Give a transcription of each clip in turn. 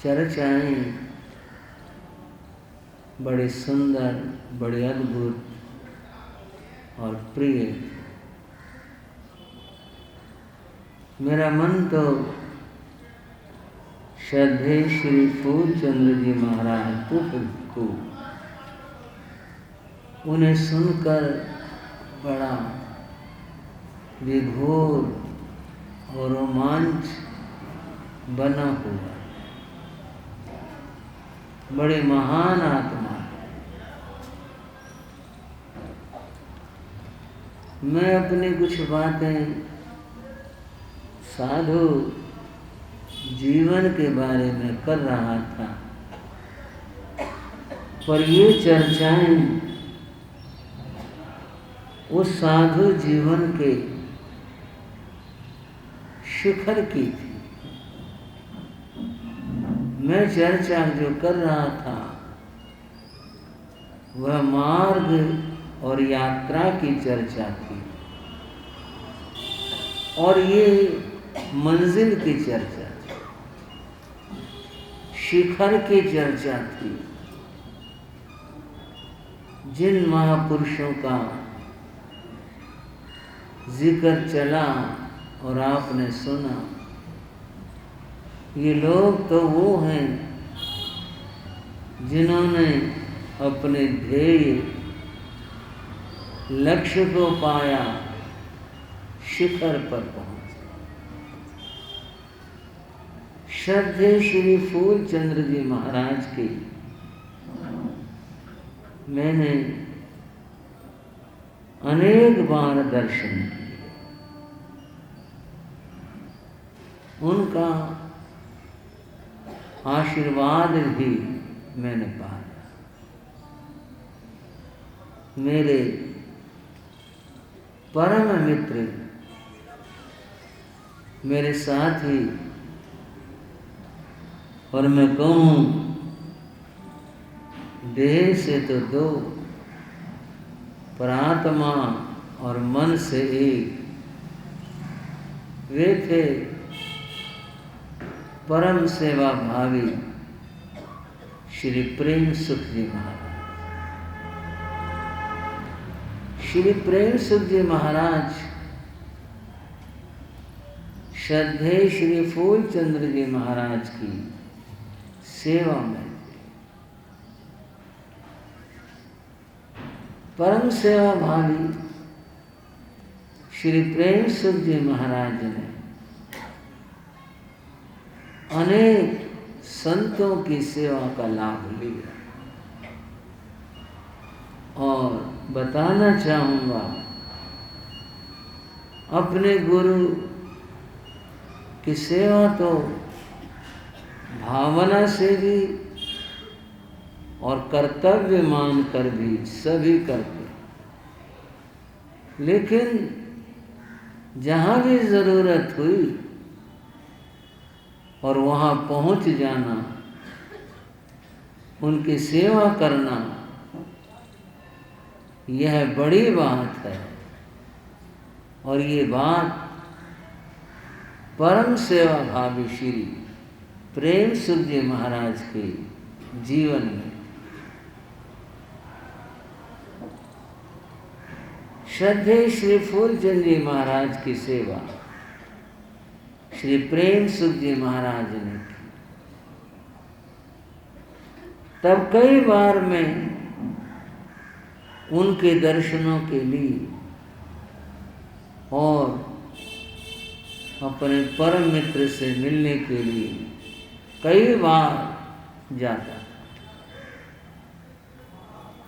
चर्चाएं बड़े सुंदर, बड़े अद्भुत और प्रिय। मेरा मन तो श्रद्धेय श्री फूलचंद्र जी महाराज को उन्हें सुनकर बड़ा विभोर और रोमांच बना हुआ। बड़े महान आत्मा। मैं अपनी कुछ बातें साधु जीवन के बारे में कर रहा था, पर ये चर्चाएं उस साधु जीवन के शिखर की थी। मैं चर्चा जो कर रहा था वह मार्ग और यात्रा की चर्चा थी, और ये मंजिल की चर्चा थी, शिखर की चर्चा थी। जिन महापुरुषों का जिक्र चला और आपने सुना, ये लोग तो वो हैं जिन्होंने अपने ध्येय लक्ष्य को पाया, शिखर पर पहुंचे। श्रद्धेय श्री फूलचंद्र जी महाराज की मैंने अनेक बार दर्शन किए। उनका आशीर्वाद भी मैंने पाया। मेरे परम मित्र, मेरे साथी, और मैं कहूँ देह से तो दो, पर आत्मा और मन से एक, वे थे परम सेवा भावी श्री प्रेम सुख जी महाराज। श्री प्रेम सुख जी महाराज श्रद्धेय श्री फूलचंद्र जी महाराज की सेवा में परम सेवा भावी श्री प्रेम सुख जी महाराज ने अनेक संतों की सेवा का लाभ लिया। और बताना चाहूँगा, अपने गुरु की सेवा तो भावना से भी और कर्तव्य मानकर भी सभी करते, लेकिन जहाँ भी ज़रूरत हुई और वहाँ पहुँच जाना, उनकी सेवा करना, यह बड़ी बात है। और ये बात परम सेवा भावी श्री प्रेम सुख जी महाराज के जीवन में श्रद्धेय श्री फूलचंद जी महाराज की सेवा श्री प्रेम सुख जी महाराज ने की। तब कई बार मैं उनके दर्शनों के लिए और अपने परम मित्र से मिलने के लिए कई बार जाता।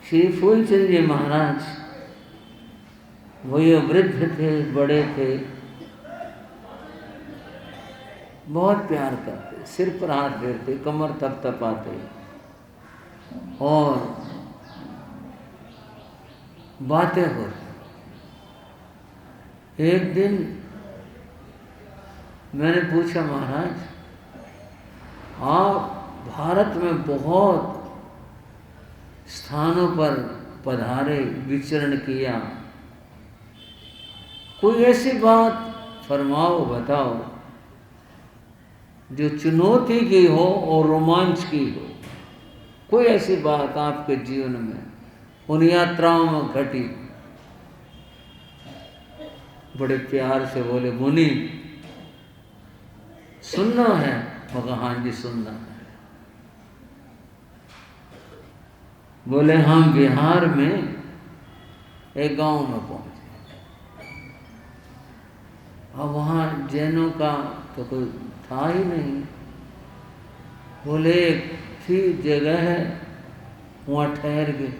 श्री फूलचंद जी महाराज वही वृद्ध थे, बड़े थे, बहुत प्यार करते, सिर पर हाथ फेरते, कमर थपथपाते और बातें होती। एक दिन मैंने पूछा, महाराज आप भारत में बहुत स्थानों पर पधारे, विचरण किया, कोई ऐसी बात फरमाओ, बताओ जो चुनौती की हो और रोमांच की हो। कोई ऐसी बात आपके जीवन में उन यात्राओं में घटी? बड़े प्यार से बोले, मुनि सुनना है? मगर हाँ जी सुनना है। बोले हम बिहार में एक गांव में पहुंचे, अब वहाँ जैनों का तो कोई था ही नहीं। बोले एक थी जगह है, वहाँ ठहर गए।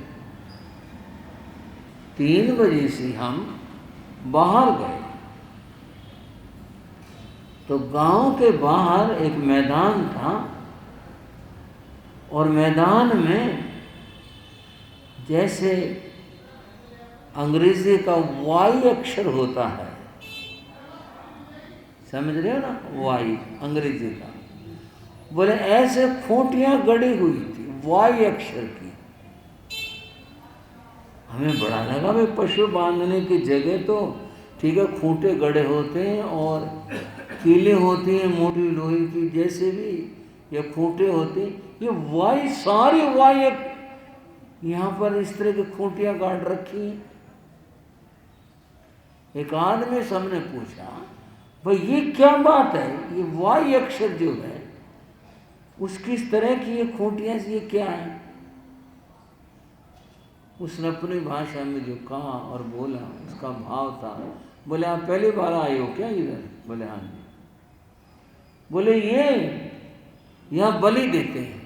3 बजे से हम बाहर गए तो गांव के बाहर एक मैदान था और मैदान में जैसे अंग्रेजी का वाई अक्षर होता है, समझ रहे हो ना, वाई अंग्रेजी का। बोले ऐसे खूंटियां गड़ी हुई थी वाई अक्षर की। हमें बड़ा लगा भाई पशु बांधने की जगह तो ठीक है, खूंटे गड़े होते हैं और कीले होती हैं मोटी लोहे की, जैसे भी ये खूंटे होते हैं, ये वाई सारी वाई यहाँ पर इस तरह की खूंटियां गाड़ रखी। एक आदमी से हमने पूछा, भाई ये क्या बात है, ये वाई अक्षर जो है उसकी इस तरह की ये खूंटियां, ये क्या है? उसने अपनी भाषा में जो कहा और बोला उसका भाव था। बोले आप पहली बार आए हो क्या इधर? बोले हाँ जी। बोले ये यहाँ बलि देते हैं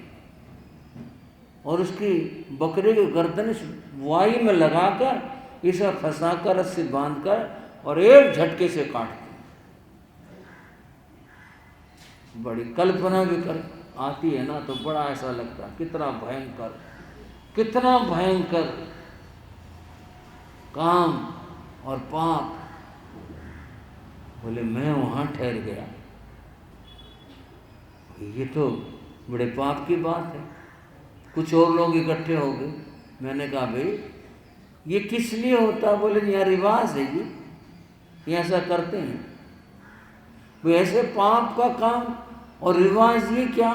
और उसकी बकरे के गर्दन वाई में लगाकर इसे फंसाकर रस्सी बांधकर और एक झटके से काटते। बड़ी कल्पना भी कर आती है ना, तो बड़ा ऐसा लगता है कितना भयंकर, कितना भयंकर काम और पाप। बोले मैं वहां ठहर गया, ये तो बड़े पाप की बात है। कुछ और लोग इकट्ठे हो गए। मैंने कहा भाई ये किस लिए होता? बोले यहाँ रिवाज है जी, ये ऐसा करते हैं। वो ऐसे पाप का काम और रिवाज ये क्या?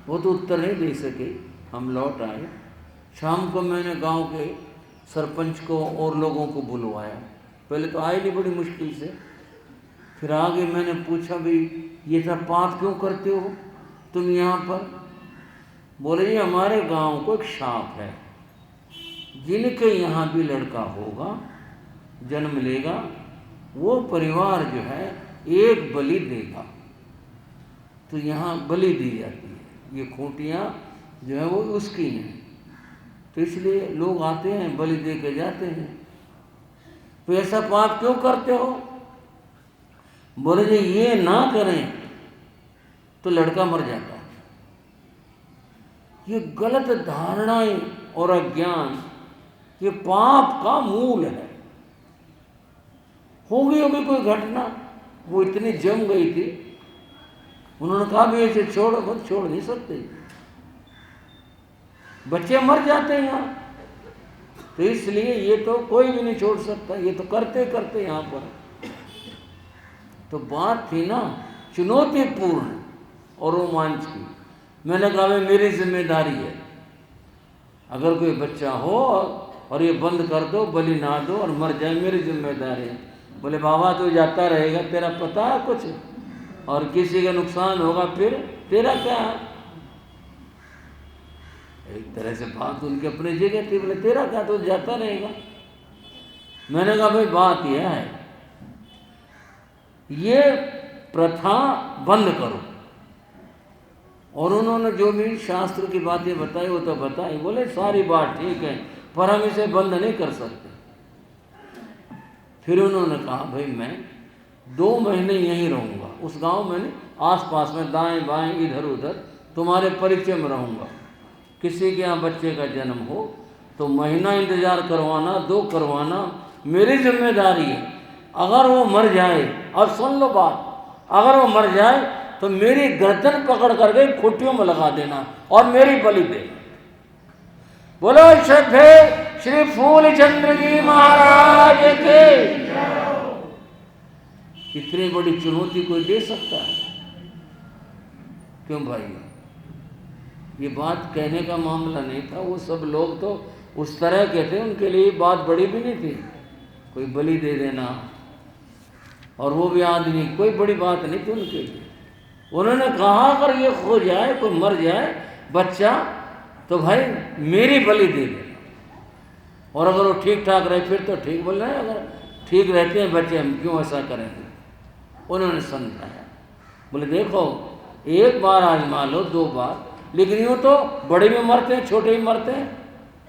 वो तो उत्तर नहीं दे सके। हम लौट आए। शाम को मैंने गांव के सरपंच को और लोगों को बुलवाया। पहले तो आए नहीं बड़ी मुश्किल से, फिर आगे मैंने पूछा भाई ये सब पाप क्यों करते हो तुम यहाँ पर? बोले जी हमारे गांव को एक शाप है, जिनके यहाँ भी लड़का होगा, जन्म लेगा, वो परिवार जो है एक बलि देगा। तो यहाँ बलि दी जाती है, ये खूंटियाँ जो है वो उसकी हैं, तो इसलिए लोग आते हैं बलि दे के जाते हैं। तो ऐसा पाप क्यों करते हो? बोले जी ये ना करें तो लड़का मर जाता। ये गलत धारणाएं और अज्ञान ये पाप का मूल है। होगी कोई घटना, वो इतनी जम गई थी, उन्होंने कहा भी ऐसे छोड़ो, बस छोड़ नहीं सकते, बच्चे मर जाते हैं यहाँ, तो इसलिए ये तो कोई भी नहीं छोड़ सकता, ये तो करते करते यहाँ पर। तो बात थी ना चुनौतीपूर्ण और रोमांच की। मैंने कहा भाई मेरी जिम्मेदारी है, अगर कोई बच्चा हो और ये बंद कर दो, बलि ना दो और मर जाए, मेरी जिम्मेदारी है। बोले बाबा तो जाता रहेगा, तेरा पता है कुछ? और किसी का नुकसान होगा फिर तेरा क्या है? एक तरह से बात उनकी अपनी जगह थी। बोले तेरा क्या, तो जाता रहेगा। मैंने कहा भाई बात यह है, ये प्रथा बंद करो। और उन्होंने जो भी शास्त्र की बातें बताई वो तो बताई। बोले सारी बात ठीक है, पर हम इसे बंद नहीं कर सकते। फिर उन्होंने कहा भाई मैं 2 महीने यहीं रहूँगा, उस गांव में नहीं, आसपास में दाएं बाएं इधर उधर तुम्हारे परिचय में रहूँगा। किसी के यहाँ बच्चे का जन्म हो तो महीना इंतज़ार करवाना, 2 करवाना, मेरी जिम्मेदारी है। अगर वो मर जाए, और सुन लो बात, अगर वो मर जाए तो मेरी गर्दन पकड़ करके खूंटियों में लगा देना और मेरी बलि दे। बोलो श्रद्धेय श्री फूलचंद्र जी महाराज के। इतनी बड़ी चुनौती कोई दे सकता है? क्यों भाई? ये बात कहने का मामला नहीं था। वो सब लोग तो उस तरह के थे, उनके लिए बात बड़ी भी नहीं थी। कोई बलि दे देना, और वो भी आदमी, कोई बड़ी बात नहीं थी उनके लिए। उन्होंने कहा अगर ये खो जाए, कोई मर जाए बच्चा, तो भाई मेरी बलि दे देना, और अगर वो ठीक ठाक रहे फिर तो ठीक। बोल रहे हैं अगर ठीक रहते हैं बच्चे, हम क्यों ऐसा करेंगे? उन्होंने समझाया। बोले देखो, एक बार आजमा लो, 2 बार, लेकिन यूँ तो बड़े भी मरते हैं, छोटे भी मरते हैं,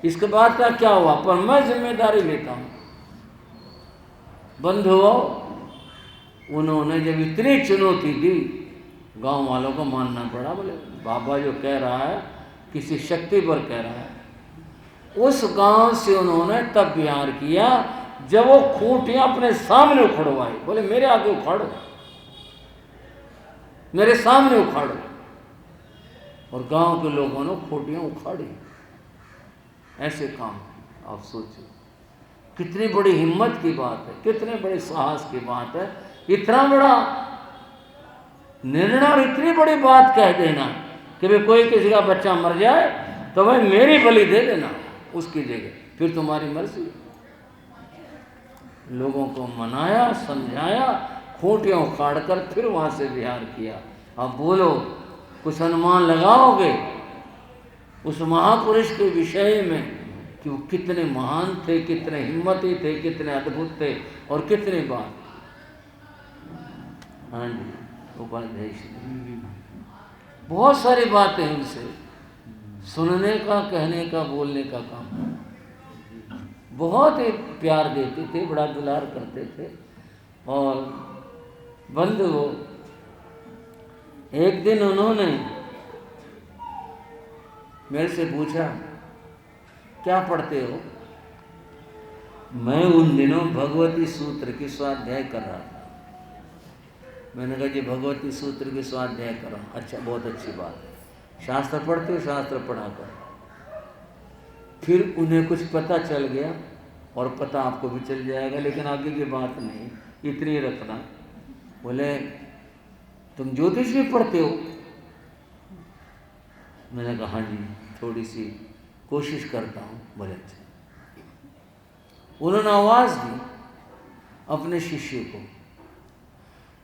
इसके बाद का क्या हुआ? पर मैं जिम्मेदारी लेता हूँ। बंधुओं, उन्होंने जब इतनी चुनौती दी, गांव वालों को मानना पड़ा। बोले बाबा जो कह रहा है किसी शक्ति पर कह रहा है। उस गांव से उन्होंने तब बिहार किया जब वो खूंटियां अपने सामने उखड़वाई। बोले मेरे आगे उखाड़ो, मेरे सामने उखाड़ो। और गांव के लोगों ने खूंटियां उखाड़ी। ऐसे काम आप सोचो, कितनी बड़ी हिम्मत की बात है, कितने बड़े साहस की बात है। इतना बड़ा निर्णय और इतनी बड़ी बात कह देना कि भाई कोई किसी का बच्चा मर जाए तो भाई मेरी बलि दे देना उसकी जगह, फिर तुम्हारी मर्जी। लोगों को मनाया, समझाया, खूंटियां उखाड़ कर फिर वहां से विहार किया। अब बोलो, कुछ अनुमान लगाओगे उस महापुरुष के विषय में कि वो कितने महान थे, कितने हिम्मती थे, कितने अद्भुत थे, और कितनी बात। हाँ जी, उपाध्याय बहुत सारी बातें उनसे सुनने का, कहने का, बोलने का काम। बहुत ही प्यार देते थे, बड़ा दुलार करते थे। और बंधुओं, एक दिन उन्होंने मेरे से पूछा क्या पढ़ते हो? मैं उन दिनों भगवती सूत्र की स्वाध्याय कर रहा था। मैंने कहा जी भगवती सूत्र की स्वाध्याय करो। अच्छा, बहुत अच्छी बात है। शास्त्र पढ़ते हो? शास्त्र पढ़ा कर। फिर उन्हें कुछ पता चल गया, और पता आपको भी चल जाएगा, लेकिन आगे की बात नहीं, इतनी रखना। बोले तुम ज्योतिष भी पढ़ते हो? मैंने कहा हाँ जी, थोड़ी सी कोशिश करता हूँ। बोले अच्छा। उन्होंने आवाज़ दी अपने शिष्य को।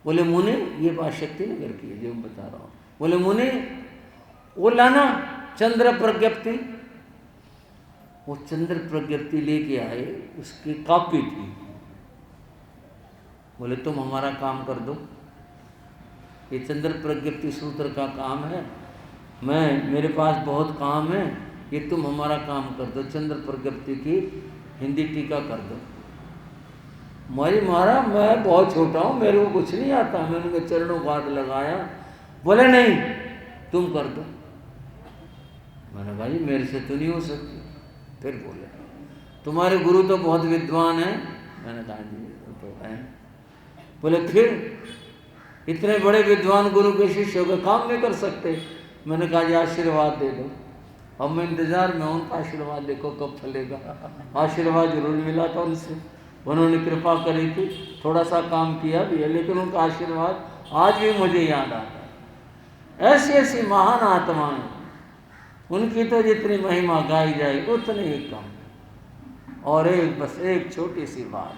बोले मुनि, ये बात शक्ति नगर की है जो मैं बता रहा हूँ। बोले मुनि, वो लाना चंद्र प्रज्ञप्ति। वो चंद्र प्रज्ञप्ति लेके आए, उसकी कॉपी थी। बोले तुम हमारा काम कर दो, ये चंद्र प्रज्ञप्ति सूत्र का काम है, मेरे पास बहुत काम है, ये तुम हमारा काम कर दो, चंद्र प्रज्ञप्ति की हिंदी टीका कर दो। महाराज मैं बहुत छोटा हूँ, मेरे को कुछ नहीं आता। मैंने उनके चरणों को हाथ लगाया। बोले नहीं, तुम कर दो। मैंने कहा जी मेरे से तो नहीं हो सकती। फिर बोले तुम्हारे गुरु तो बहुत विद्वान हैं। मैंने कहा जी तो है। बोले फिर इतने बड़े विद्वान गुरु के शिष्य का काम नहीं कर सकते? मैंने कहा जी आशीर्वाद दे दो। अब मैं इंतजार में उनका आशीर्वाद देखो कब फलेगा। आशीर्वाद जरूर मिला था उनसे, उन्होंने कृपा करी थी, थोड़ा सा काम किया भी है, लेकिन उनका आशीर्वाद आज भी मुझे याद आता है। ऐसी ऐसी महान आत्माएं, उनकी तो जितनी महिमा गाई जाए उतनी ही कम। और बस एक छोटी सी बात,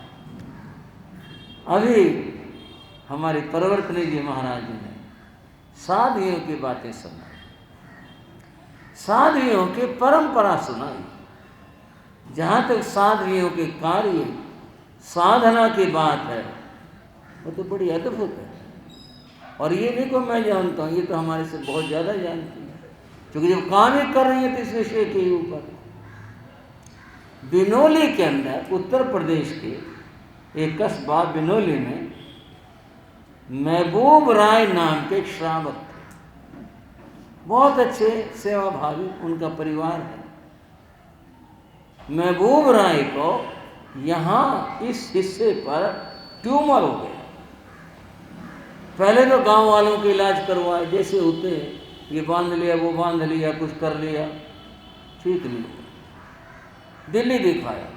अभी हमारे परिवर्तनी जी महाराज जी ने साधुओं की बातें सुनाई, साधुओं की परंपरा सुनाई। जहाँ तक साधुओं के कार्य साधना की बात है वो तो बड़ी अद्भुत है। और ये नहीं को मैं जानता हूँ, ये तो हमारे से बहुत ज़्यादा जानती है, क्योंकि जब काम ही कर रही है तो इस विषय के ऊपर। बिनोली के अंदर, उत्तर प्रदेश के एक कस्बा बिनोली में महबूब राय नाम के एक श्रावक थे, बहुत अच्छे सेवाभावी उनका परिवार है। महबूब राय को यहाँ इस हिस्से पर ट्यूमर हो गया। पहले तो गांव वालों के इलाज करवाए जैसे होते हैं, ये बांध लिया, वो बांध लिया, कुछ कर लिया, ठीक नहीं हुआ। दिल्ली दिखाया,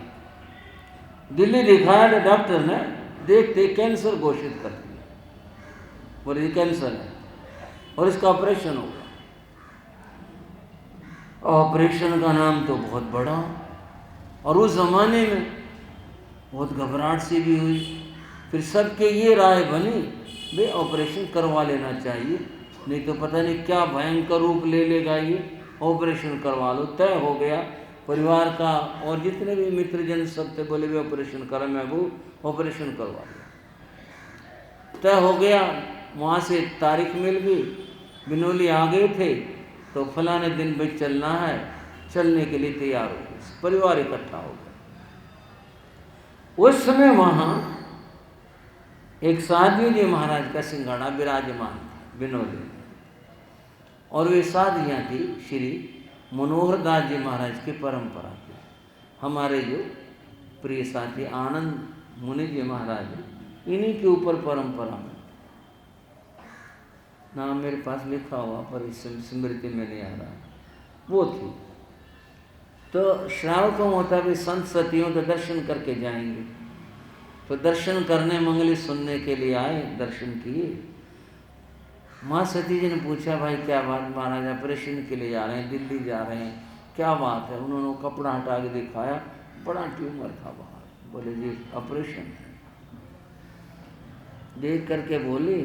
दिल्ली दिखाया तो डॉक्टर ने देखते कैंसर घोषित कर दिया। बोले ये कैंसर है। और इसका ऑपरेशन होगा। ऑपरेशन का नाम तो बहुत बड़ा, और उस ज़माने में बहुत घबराहट सी भी हुई। फिर सबके ये राय बनी भाई ऑपरेशन करवा लेना चाहिए, नहीं तो पता नहीं क्या भयंकर रूप ले लेगा ये, ऑपरेशन करवा लो। तय हो गया परिवार का, और जितने भी मित्रजन सब थे बोले भी ऑपरेशन करा, महबूब ऑपरेशन करवा लो। तय हो गया, वहाँ से तारीख मिल गई, बिनोली आ गए थे, तो फलाने दिन भाई चलना है, चलने के लिए तैयार हो गए, परिवार इकट्ठा हो गया। उस समय वहाँ एक साध्वी जी महाराज का सिंघाड़ा विराजमान था बिनोली में, और वे साधवियाँ थी श्री मनोहर दास जी महाराज की परंपरा की। हमारे जो प्रिय साथी आनंद मुनि जी महाराज, इन्हीं के ऊपर परंपरा में, नाम मेरे पास लिखा हुआ पर इस स्मृति में नहीं आ रहा, वो थी। तो श्रावकों होता भी संत सतियों तो दर्शन करके जाएंगे, तो दर्शन करने मंगली सुनने के लिए आए, दर्शन किए। माँ सती जी ने पूछा भाई क्या बात, महाराज ऑपरेशन के लिए जा रहे हैं, दिल्ली जा रहे हैं, क्या बात है? उन्होंने कपड़ा हटा के दिखाया, बड़ा ट्यूमर था बाहर। बोले जी ऑपरेशन है। देख करके बोले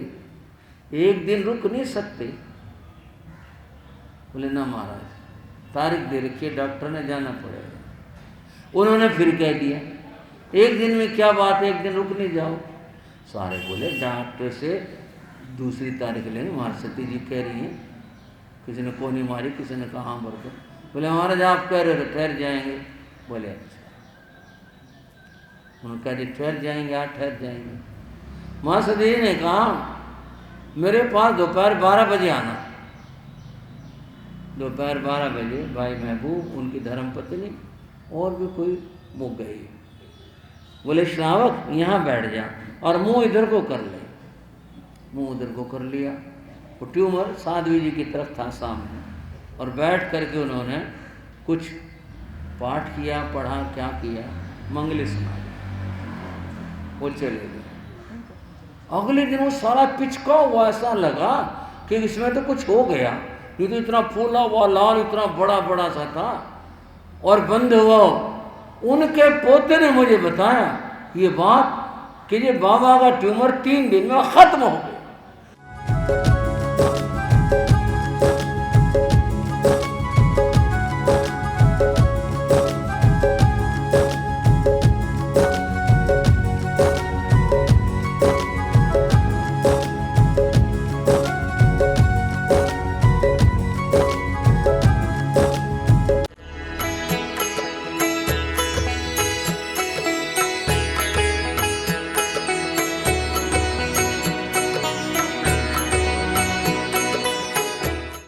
एक दिन रुक नहीं सकते? बोले ना महाराज, तारीख दे रखी है, डॉक्टर ने जाना पड़ेगा। उन्होंने फिर कह दिया एक दिन में क्या बात है, एक दिन रुक नहीं जाओ। सारे बोले डॉक्टर से दूसरी तारीख लेनी, महासती जी कह रही हैं, किसी ने कोनी मारी, किसी ने कहा हाँ बरको। बोले महाराज आप कह रहे थे ठहर जाएंगे। बोले अच्छा। उन्होंने कहा जी ठहर जाएंगे, आप ठहर जाएंगे। महासती जी ने कहा मेरे पास दोपहर 12 बजे आना। दोपहर 12 बजे भाई महबूब, उनकी धर्मपत्नी और भी कोई मुक गई। बोले श्रावक यहाँ बैठ जा और मुंह इधर को कर ले। मुंह उधर को कर लिया, वो ट्यूमर साध्वी जी की तरफ था सामने, और बैठ करके उन्होंने कुछ पाठ किया, पढ़ा, क्या किया, मंगली सुनाई, वो चले गए। अगले दिन वो सारा पिचका हुआ, ऐसा लगा कि इसमें तो कुछ हो गया, ये तो इतना फूला हुआ लाल इतना बड़ा बड़ा सा था, और बंद हुआ। उनके पोते ने मुझे बताया ये बात कि ये बाबा का ट्यूमर 3 दिन में खत्म हो गया।